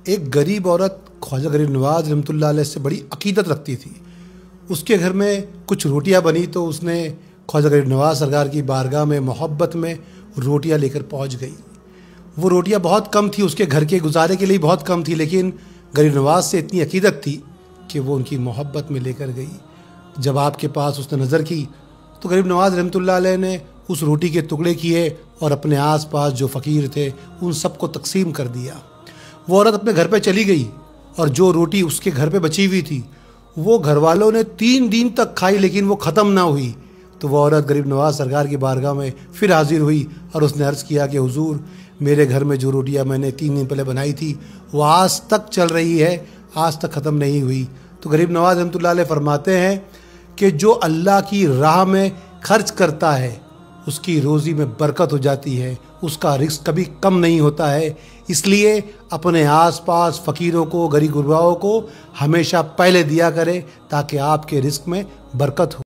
ایک غریب عورت ख्वाजा गरीब नवाज रहमतुल्लाह अलैह से बड़ी अकीदत रखती थी। उसके घर में कुछ रोटियां बनी तो उसने ख्वाजा गरीब नवाज सरकार की बारगाह में मोहब्बत में रोटियां लेकर पहुंच गई। वो रोटियां बहुत कम थी, उसके घर के गुजारे के लिए बहुत कम थी, लेकिन गरीब नवाज से इतनी अकीदत थी कि वो उनकी मोहब्बत में लेकर गई। जब आपके पास उसने नज़र की तो गरीब नवाज रहमतुल्लाह अलैह ने उस रोटी के टुकड़े किए और अपने आस पास जो फ़कीर थे उन सबको तकसीम कर दिया। वो औरत अपने घर पे चली गई और जो रोटी उसके घर पे बची हुई थी वो घर वालों ने 3 दिन तक खाई, लेकिन वो ख़त्म ना हुई। तो वो औरत गरीब नवाज सरकार की बारगाह में फिर हाजिर हुई और उसने अर्ज़ किया कि हुजूर, मेरे घर में जो रोटियां मैंने 3 दिन पहले बनाई थी वो आज तक चल रही है, आज तक ख़त्म नहीं हुई। तो गरीब नवाज रहमतुल्लाह अलैह फरमाते हैं कि जो अल्लाह की राह में खर्च करता है उसकी रोज़ी में बरकत हो जाती है, उसका रिस्क कभी कम नहीं होता है। इसलिए अपने आसपास फ़कीरों को, गरीब गुरबाओं को हमेशा पहले दिया करें ताकि आपके रिस्क में बरकत हो।